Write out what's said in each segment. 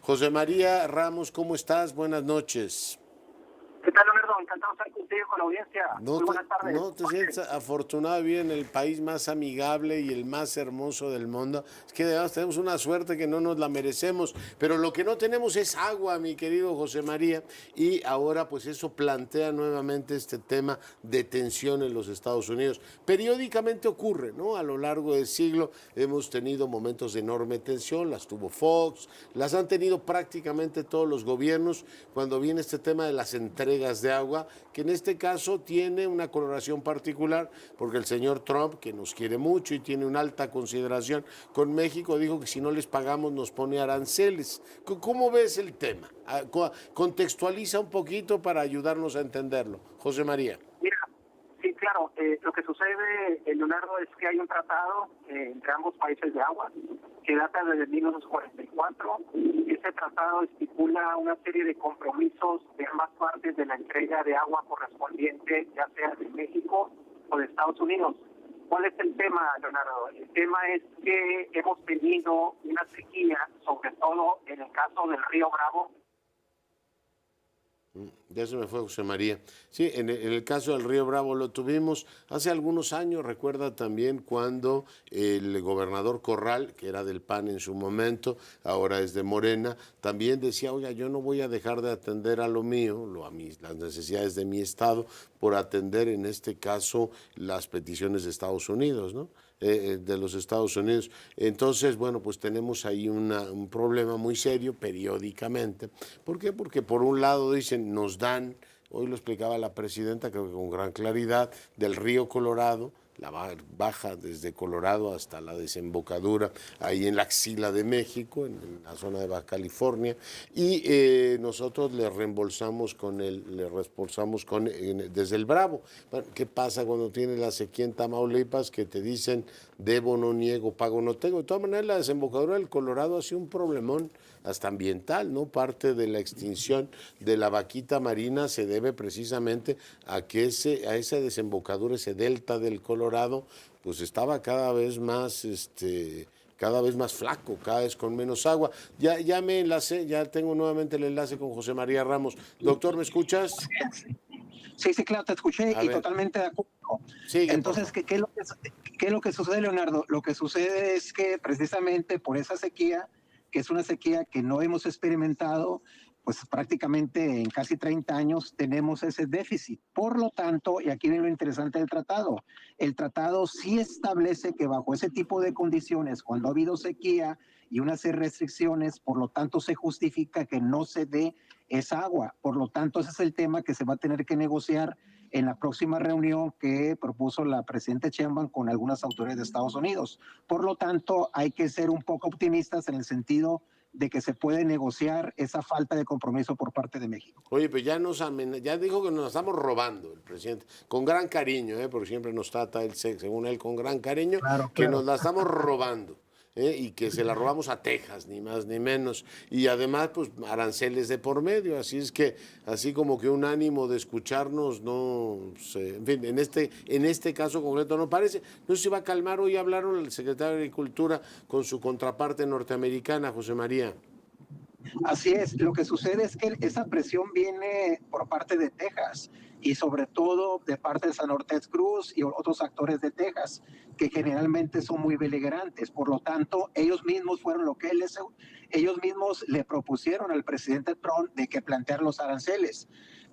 José María Ramos, ¿cómo estás? Buenas noches. ¿Qué tal, Leonardo? Encantado de estar contigo, con la audiencia. No Muy te, buenas tardes. no te sientes afortunado de vivir en el país más amigable y el más hermoso del mundo. Es que de verdad tenemos una suerte que no nos la merecemos, pero lo que no tenemos es agua, mi querido José María, y ahora pues eso plantea nuevamente este tema de tensión en los Estados Unidos. Periódicamente ocurre, ¿no? A lo largo del siglo hemos tenido momentos de enorme tensión, las tuvo Fox, las han tenido prácticamente todos los gobiernos cuando viene este tema de las entregas de agua, que en este caso tiene una coloración particular, porque el señor Trump, que nos quiere mucho y tiene una alta consideración con México, dijo que si no les pagamos nos pone aranceles. ¿Cómo ves el tema? Contextualiza un poquito para ayudarnos a entenderlo. José María. Mira, sí, claro, lo que sucede, Leonardo, es que hay un tratado entre ambos países de agua que data desde 1944. Ese tratado estipula una serie de compromisos de ambas partes de la entrega de agua correspondiente, ya sea de México o de Estados Unidos. ¿Cuál es el tema, Leonardo? El tema es que hemos tenido una sequía, sobre todo en el caso del río Bravo. Ya se me fue José María. Sí, en el caso del Río Bravo lo tuvimos hace algunos años. Recuerda también cuando el gobernador Corral, que era del PAN en su momento, ahora es de Morena, también decía, oiga, yo no voy a dejar de atender a lo mío, las necesidades de mi estado, por atender en este caso las peticiones de Estados Unidos, ¿no? De los Estados Unidos. Entonces, bueno, pues tenemos ahí un problema muy serio periódicamente. ¿Por qué? Porque por un lado dicen, nos dan, hoy lo explicaba la presidenta, creo que con gran claridad, del río Colorado, la baja desde Colorado hasta la desembocadura ahí en la axila de México, en la zona de Baja California, y nosotros le reembolsamos desde el Bravo. Bueno, ¿qué pasa cuando tienes la sequía en Tamaulipas que te dicen debo, no niego, pago, no tengo? De todas maneras, la desembocadura del Colorado ha sido un problemón hasta ambiental, ¿no? Parte de la extinción de la vaquita marina se debe precisamente a que a esa desembocadura, ese delta del Colorado, pues estaba cada vez más flaco, cada vez con menos agua. Ya me enlacé, ya tengo nuevamente el enlace con José María Ramos. Doctor, ¿me escuchas? Sí, claro, te escuché A y ver, totalmente de acuerdo. sigue, por Entonces, favor. ¿qué es lo que sucede, Leonardo? Lo que sucede es que precisamente por esa sequía, que es una sequía que no hemos experimentado, pues prácticamente en casi 30 años tenemos ese déficit. Por lo tanto, y aquí viene lo interesante del tratado, el tratado sí establece que bajo ese tipo de condiciones, cuando ha habido sequía y unas restricciones, por lo tanto se justifica que no se dé esa agua. Por lo tanto, ese es el tema que se va a tener que negociar en la próxima reunión que propuso la presidenta Sheinbaum con algunas autoridades de Estados Unidos. Por lo tanto, hay que ser un poco optimistas en el sentido de que se puede negociar esa falta de compromiso por parte de México. Oye, pues ya dijo que nos estamos robando el presidente, con gran cariño, porque siempre nos trata él, según él, con gran cariño, Claro, que claro. nos la estamos robando. Y que se la robamos a Texas, ni más ni menos. Y además, pues aranceles de por medio. Así es que, así como que un ánimo de escucharnos, no sé, en fin, en este caso concreto no parece. No sé si va a calmar. Hoy hablaron el secretario de Agricultura con su contraparte norteamericana, José María. Así es, lo que sucede es que esa presión viene por parte de Texas y sobre todo de parte de San Ortiz Cruz y otros actores de Texas, que generalmente son muy beligerantes. Por lo tanto, ellos mismos fueron ellos mismos le propusieron al presidente Trump de que plantear los aranceles.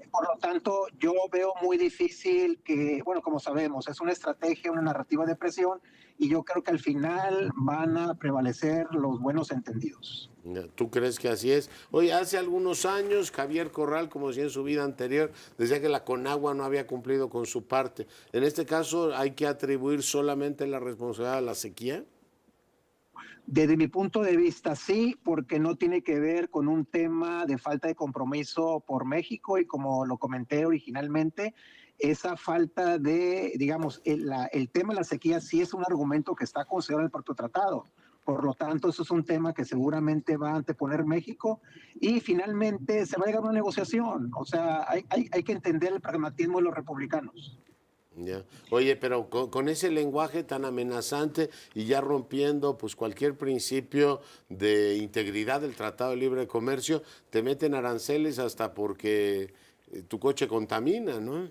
Por lo tanto, yo veo muy difícil que, bueno, como sabemos, es una estrategia, una narrativa de presión, y yo creo que al final van a prevalecer los buenos entendidos. ¿Tú crees que así es? Oye, hace algunos años Javier Corral, como decía en su vida anterior, decía que la Conagua no había cumplido con su parte. En este caso, ¿hay que atribuir solamente la responsabilidad a la sequía? Desde mi punto de vista, sí, porque no tiene que ver con un tema de falta de compromiso por México y como lo comenté originalmente, esa falta de, digamos, el tema de la sequía sí es un argumento que está considerado en el propio tratado. Por lo tanto, eso es un tema que seguramente va a anteponer México y finalmente se va a llegar a una negociación. O sea, hay que entender el pragmatismo de los republicanos. Ya. Oye, pero con ese lenguaje tan amenazante y ya rompiendo pues cualquier principio de integridad del Tratado de Libre Comercio, te meten aranceles hasta porque tu coche contamina, ¿no?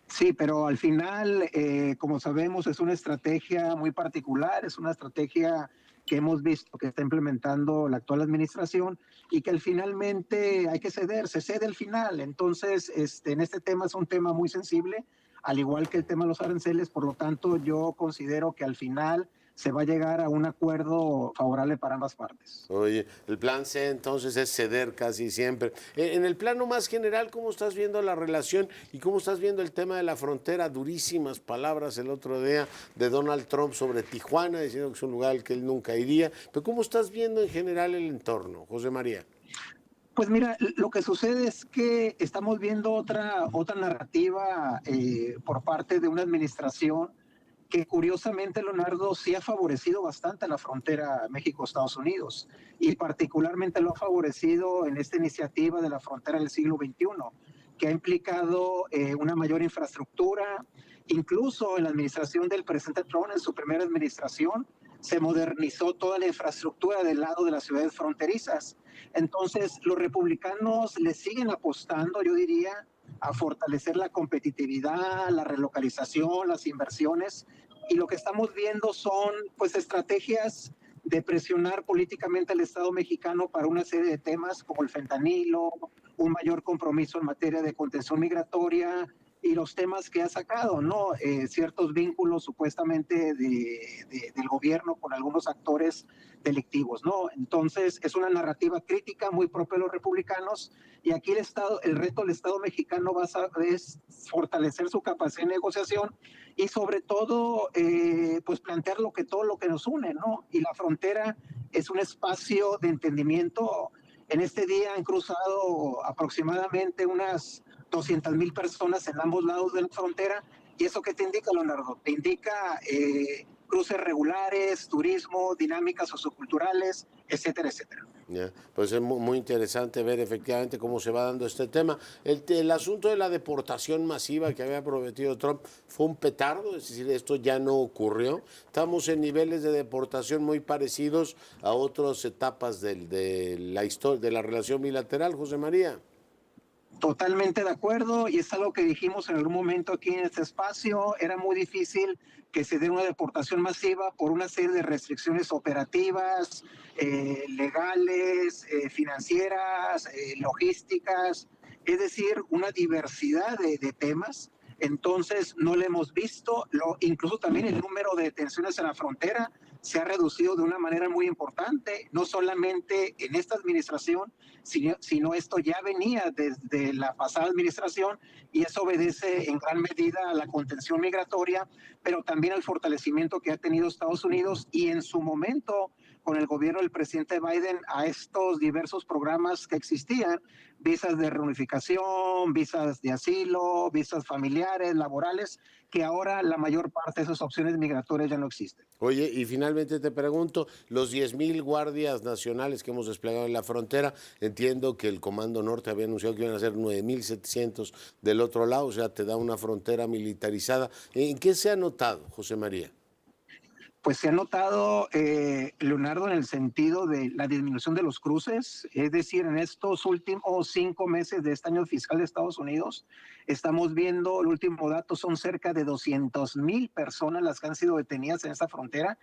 Sí, pero al final, como sabemos, es una estrategia muy particular, es una estrategia que hemos visto que está implementando la actual administración y que al finalmente hay que ceder, se cede al final. Entonces, en este tema es un tema muy sensible, al igual que el tema de los aranceles, por lo tanto, yo considero que al final se va a llegar a un acuerdo favorable para ambas partes. Oye, el plan C entonces es ceder casi siempre. En el plano más general, ¿cómo estás viendo la relación y cómo estás viendo el tema de la frontera? Durísimas palabras el otro día de Donald Trump sobre Tijuana, diciendo que es un lugar al que él nunca iría. Pero ¿cómo estás viendo en general el entorno, José María? Pues mira, lo que sucede es que estamos viendo otra narrativa por parte de una administración que curiosamente, Leonardo, sí ha favorecido bastante la frontera México-Estados Unidos y particularmente lo ha favorecido en esta iniciativa de la frontera del siglo XXI, que ha implicado una mayor infraestructura. Incluso en la administración del presidente Trump, en su primera administración, se modernizó toda la infraestructura del lado de las ciudades fronterizas. Entonces, los republicanos le siguen apostando, yo diría, a fortalecer la competitividad, la relocalización, las inversiones. Y lo que estamos viendo son pues estrategias de presionar políticamente al Estado mexicano para una serie de temas como el fentanilo, un mayor compromiso en materia de contención migratoria y los temas que ha sacado, ¿no? Ciertos vínculos supuestamente del gobierno con algunos actores delictivos, ¿no? Entonces, es una narrativa crítica muy propia de los republicanos y aquí el reto del Estado mexicano es fortalecer su capacidad de negociación y sobre todo, pues plantear todo lo que nos une, ¿no? Y la frontera es un espacio de entendimiento. En este día han cruzado aproximadamente unas 200,000 personas en ambos lados de la frontera. ¿Y eso qué te indica, Leonardo? Te indica cruces regulares, turismo, dinámicas socioculturales, etcétera, etcétera. Ya, pues es muy interesante ver efectivamente cómo se va dando este tema. El asunto de la deportación masiva que había prometido Trump fue un petardo, es decir, esto ya no ocurrió. Estamos en niveles de deportación muy parecidos a otras etapas de la historia, de la relación bilateral, José María. Totalmente de acuerdo, y es algo que dijimos en algún momento aquí en este espacio. Era muy difícil que se dé una deportación masiva por una serie de restricciones operativas, legales, financieras, logísticas, es decir, una diversidad de temas. Entonces, no lo hemos visto. Incluso también el número de detenciones en la frontera se ha reducido de una manera muy importante, no solamente en esta administración, sino esto ya venía desde la pasada administración y eso obedece en gran medida a la contención migratoria, pero también al fortalecimiento que ha tenido Estados Unidos y en su momento con el gobierno del presidente Biden a estos diversos programas que existían, visas de reunificación, visas de asilo, visas familiares, laborales, que ahora la mayor parte de esas opciones migratorias ya no existen. Oye, y finalmente te pregunto, los 10,000 guardias nacionales que hemos desplegado en la frontera, entiendo que el Comando Norte había anunciado que iban a ser 9,700 del otro lado, o sea, te da una frontera militarizada. ¿En qué se ha notado, José María? Pues se ha notado, Leonardo, en el sentido de la disminución de los cruces, es decir, en estos últimos 5 meses de este año fiscal de Estados Unidos, estamos viendo, el último dato son cerca de 200,000 personas las que han sido detenidas en esta frontera.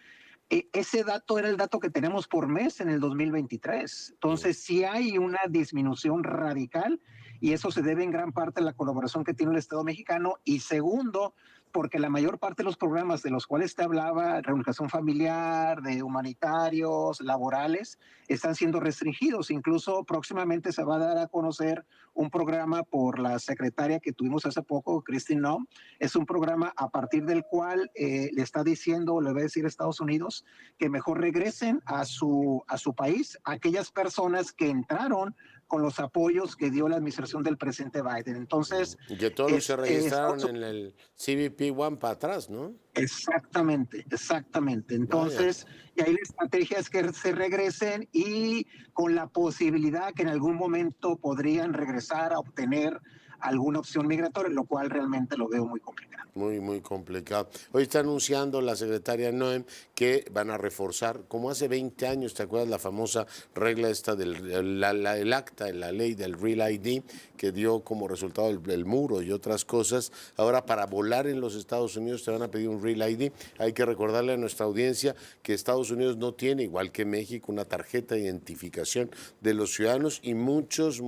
Ese dato era el dato que tenemos por mes en el 2023. Entonces, sí hay una disminución radical y eso se debe en gran parte a la colaboración que tiene el Estado mexicano. Y segundo, porque la mayor parte de los programas de los cuales te hablaba, reunificación familiar, de humanitarios, laborales, están siendo restringidos. Incluso próximamente se va a dar a conocer un programa por la secretaria que tuvimos hace poco, Christine Noem. Es un programa a partir del cual le está diciendo, le va a decir a Estados Unidos que mejor regresen a su país aquellas personas que entraron con los apoyos que dio la administración del presidente Biden. Entonces, y que todos se registraron en el CBP One para atrás, ¿no? Exactamente, exactamente. Entonces, y ahí la estrategia es que se regresen y con la posibilidad que en algún momento podrían regresar a obtener alguna opción migratoria, lo cual realmente lo veo muy complicado. Muy, muy complicado. Hoy está anunciando la secretaria Noem que van a reforzar, como hace 20 años, ¿te acuerdas la famosa regla esta del acta, la ley del Real ID, que dio como resultado el muro y otras cosas? Ahora, para volar en los Estados Unidos te van a pedir un Real ID. Hay que recordarle a nuestra audiencia que Estados Unidos no tiene, igual que México, una tarjeta de identificación de los ciudadanos, y muchos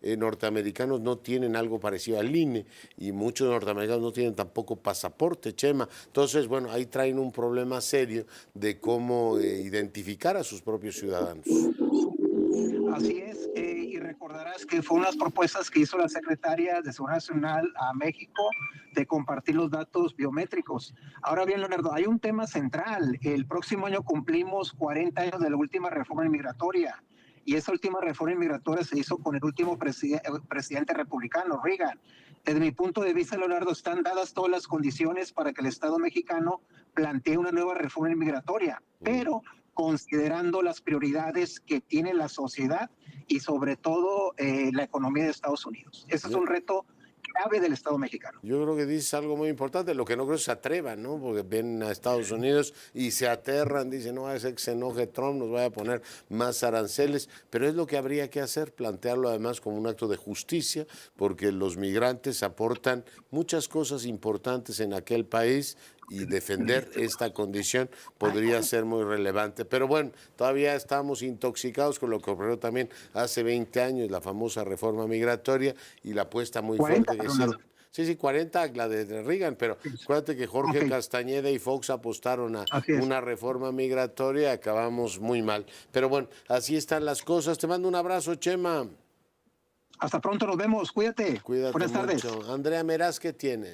norteamericanos no tienen algo parecido al INE, y muchos norteamericanos no tienen tampoco pasaporte, Chema. Entonces, bueno, ahí traen un problema serio de cómo identificar a sus propios ciudadanos. Así es, y recordarás que fue unas propuestas que hizo la secretaria de Seguridad Nacional a México de compartir los datos biométricos. Ahora bien, Leonardo, hay un tema central. El próximo año cumplimos 40 años de la última reforma inmigratoria, y esa última reforma inmigratoria se hizo con el último presidente republicano, Reagan. Desde mi punto de vista, Leonardo, están dadas todas las condiciones para que el Estado mexicano plantee una nueva reforma inmigratoria, pero considerando las prioridades que tiene la sociedad y sobre todo la economía de Estados Unidos. Ese es un reto clave del Estado mexicano. Yo creo que dices algo muy importante, lo que no creo es que se atrevan, ¿no? Porque ven a Estados Unidos y se aterran, dicen, no va a ser que se enoje Trump, nos vaya a poner más aranceles, pero es lo que habría que hacer, plantearlo además como un acto de justicia, porque los migrantes aportan muchas cosas importantes en aquel país, y defender esta condición podría ser muy relevante. Pero bueno, todavía estamos intoxicados con lo que ocurrió también hace 20 años, la famosa reforma migratoria y la apuesta muy fuerte que hicieron. Sí, 40, la de Reagan, pero acuérdate que Jorge Castañeda y Fox apostaron a una reforma migratoria y acabamos muy mal. Pero bueno, así están las cosas. Te mando un abrazo, Chema. Hasta pronto, nos vemos. Cuídate. Cuídate Buenas tardes. mucho. Andrea Meraz, ¿qué tienes?